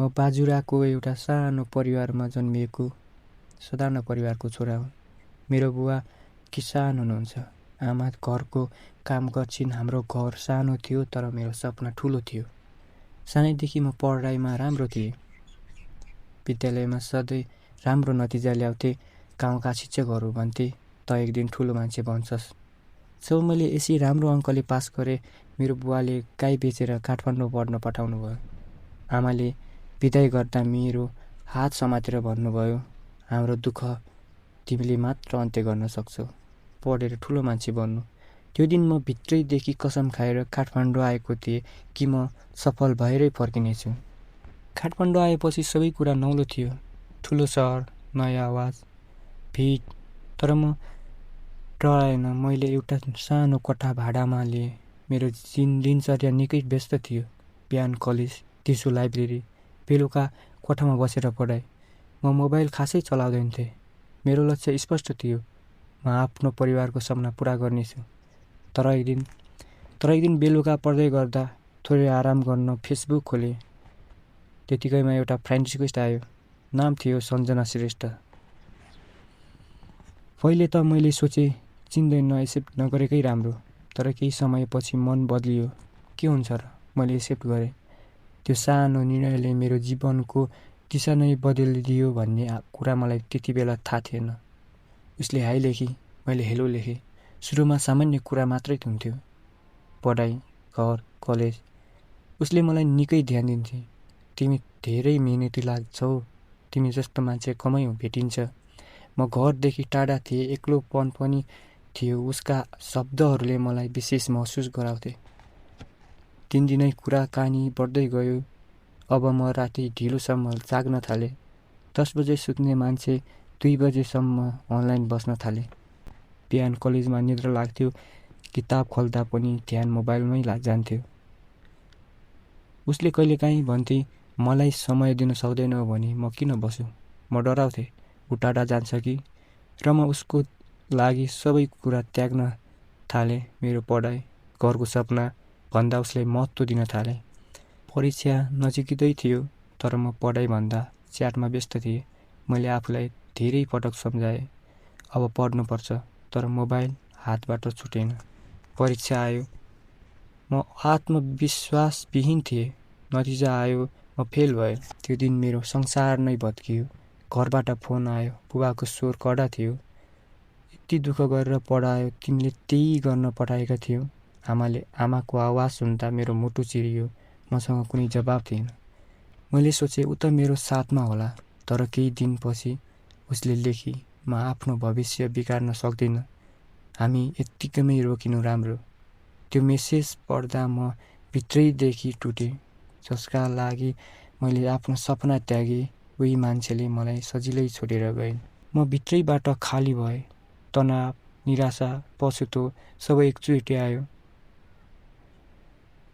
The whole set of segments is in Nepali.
म बाजुराको एउटा सानो परिवारमा जन्मिएको साधारण परिवारको छोरा हो। मेरो बुवा किसान हुनुहुन्छ, आमा घरको काम गर्छिन्। हाम्रो घर सानो थियो तर मेरो सपना ठुलो थियो। सानैदेखि म पढाइमा राम्रो थिएँ, विद्यालयमा सधैँ राम्रो नतिजा ल्याउँथे। गाउँका शिक्षकहरू भन्थे, त एक दिन ठुलो मान्छे बन्छस्। जब मैले यसै राम्रो अङ्कले पास गरेँ, मेरो बुवाले गाई बेचेर काठमाडौँ पढ्न पठाउनु भयो। आमाले बिदाई गर्दा मेरो हात समातेर भन्नुभयो, हाम्रो दुःख तिमीले मात्र अन्त्य गर्न सक्छौ, पढेर ठुलो मान्छे बन्नु। त्यो दिन म भित्रैदेखि कसम खाएर काठमाडौँ आएको थिएँ कि म सफल भएरै फर्किनेछु। काठमाडौँ आएपछि सबै कुरा नौलो थियो। ठुलो सहर, नयाँ आवाज, भिड, तर म डराएन। मैले एउटा सानो कोठा भाडामा लिएँ। मेरो दिनचर्या निकै व्यस्त थियो। बिहान कलेज, दिउँसो लाइब्रेरी, बेलुका कोठामा बसेर पढाइ। म मोबाइल खासै चलाउँदैन थिएँ। मेरो लक्ष्य स्पष्ट थियो, म आफ्नो परिवारको सपना पुरा गर्नेछु। तर एक दिन बेलुका पढ्दै गर्दा थोरै आराम गर्न फेसबुक खोलेँ। त्यतिकैमा एउटा फ्रेन्ड रिक्वेस्ट आयो। नाम थियो सञ्जना श्रेष्ठ। पहिले त मैले सोचेँ चिन्दैन, एक्सेप्ट नगरेकै राम्रो। तर केही समयपछि मन बदलियो। के हुन्छ र, मैले एक्सेप्ट गरेँ। त्यो सानो निर्णयले मेरो जीवनको दिशा नै बदलिदियो भन्ने कुरा मलाई त्यति बेला थाहा थिएन। उसले हाई लेखी, मैले हेलो लेखेँ। सुरुमा सामान्य कुरा मात्रै हुन्थ्यो, पढाइ, घर, कलेज। उसले मलाई निकै ध्यान दिन्थे। तिमी धेरै मेहनती लाग्छौ, तिमी जस्तो मान्छे कमै भेटिन्छ। म घरदेखि टाढा थिएँ, एक्लोपन पनि थियो। उसका शब्दहरूले मलाई विशेष महसुस गराउँथे। दिनदिनै कुराकानी बढ्दै गयो। अब म राति ढिलोसम्म जाग्न थालेँ। 10 बजे सुत्ने मान्छे 2 बजेसम्म अनलाइन बस्न थालेँ। बिहान कलेजमा निद्रा लाग्थ्यो, किताब खोल्दा पनि ध्यान मोबाइलमै जान्थ्यो। उसले कहिलेकाहीँ भन्थे, मलाई समय दिन सक्दैनौ भने म किन बसु। म डराउँथेँ, ऊ टाढा जान्छ कि। र म उसको लागि सबै कुरा त्याग्न थालेँ। मेरो पढाइ, घरको सपना भन्दा उसलाई महत्त्व दिन थालेँ। परीक्षा नजिकै थियो, तर म पढाइभन्दा च्याटमा व्यस्त थिएँ। मैले आफूलाई धेरै पटक सम्झाएँ, अब पढ्नुपर्छ, तर मोबाइल हातबाट छुटेन। परीक्षा आयो, म आत्मविश्वासविहीन थिएँ। नतिजा आयो, म फेल भएँ। त्यो दिन मेरो संसार नै भत्कियो। घरबाट फोन आयो, बुबाको स्वर कडा थियो। यति दुःख गरेर पढायो, तिमीले त्यही गर्न पठाएका थियौ। आमाको आवाज सुन्दा मेरो मुटु चिरियो। मसँग कुनै जवाब थिएन। मैले सोचेँ ऊ त मेरो साथमा होला। तर केही दिनपछि उसले लेखी, म आफ्नो भविष्य बिगार्न सक्दिनँ, हामी यत्तिकैमै रोकिनु राम्रो। त्यो मेसेज पढ्दा म भित्रैदेखि टुटेँ। जसका लागि मैले आफ्नो सपना त्यागेँ, उही मान्छेले मलाई सजिलै छोडेर गइन्। म भित्रैबाट खाली भएँ। तनाव, निराशा, पछुतो सबै एकचोटि आयो।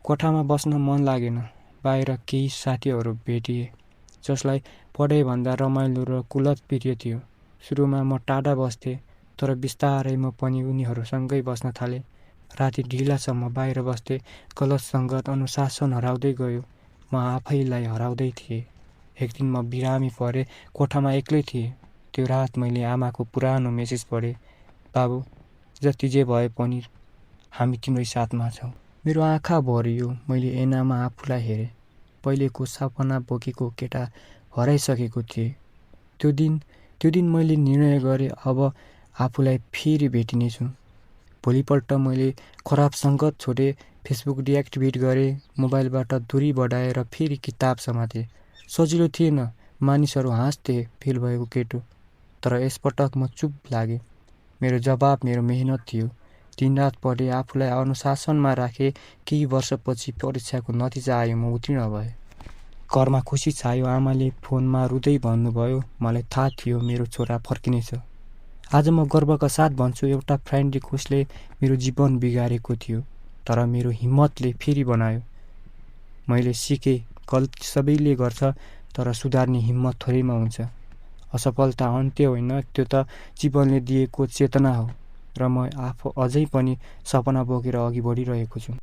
कोठामा बस्न मन लागेन। बाहिर केही साथीहरू भेटिए, जसलाई पढाइभन्दा रमाइलो र कुलत प्रिय थियो। सुरुमा म टाढा बस्थेँ, तर बिस्तारै म पनि उनीहरूसँगै बस्न थालेँ। राति ढिलासम्म बाहिर बस्थेँ। गलत सङ्गत, अनुशासन हराउँदै गयो। म आफैलाई हराउँदै थिएँ। एक दिन म बिरामी परेँ, कोठामा एक्लै थिएँ। त्यो रात मैले आमाको पुरानो मेसेज पढेँ, बाबु, जति जे भए पनि हामी तिम्रै साथमा छौँ। मेरो आँखा भरियो। मैले ऐनामा आफूलाई हेरेँ। पहिलेको सपना बोकेको केटा हराइसकेको थिएँ। त्यो दिन मैले निर्णय गरेँ, अब आफूलाई फेरि भेटिनेछु। भोलिपल्ट मैले खराब सङ्गत छोडेँ, फेसबुक डिएक्टिभेट गरेँ, मोबाइलबाट दूरी बढाएर फेरि किताब समातेँ। सजिलो थिएन। मानिसहरू हाँस्थे, फेल भएको केटो। तर यसपटक म चुप लागेँ। मेरो जवाब मेरो मेहनत थियो। दिनरात पढेँ, आफूलाई अनुशासनमा राखेँ। केही वर्षपछि परीक्षाको नतिजा आयो, म उत्तीर्ण भएँ। घरमा खुसी छायो। आमाले फोनमा रुँदै भन्नुभयो, मलाई थाहा थियो मेरो छोरा फर्किनेछ। आज म गर्वका साथ भन्छु, एउटा फ्रेन्ड रिक्वेस्टले मेरो जीवन बिगारेको थियो, तर मेरो हिम्मतले फेरि बनायो। मैले सिकेँ, गल्ती सबैले गर्छ, तर सुधार्ने हिम्मत थोरैमा हुन्छ। असफलता अन्त्य होइन, त्यो त जीवनले दिएको चेतना हो। र म आफू अझै पनि सपना बोकेर अघि बढिरहेको छु।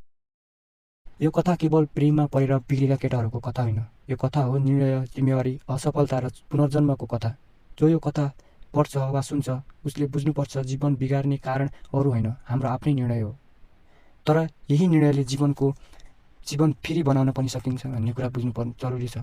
यो कथा केवल प्रेममा परेर बिग्रेका केटाहरूको कथा होइन। यो कथा हो निर्णय, जिम्मेवारी, असफलता र पुनर्जन्मको कथा। जो यो कथा पढ्छ वा सुन्छ उसले बुझ्नुपर्छ जीवन बिगार्ने कारण अरू होइन, हाम्रो आफ्नै निर्णय हो। तर यही निर्णयले जीवन फेरि बनाउन पनि सकिन्छ भन्ने कुरा बुझ्नु जरुरी छ।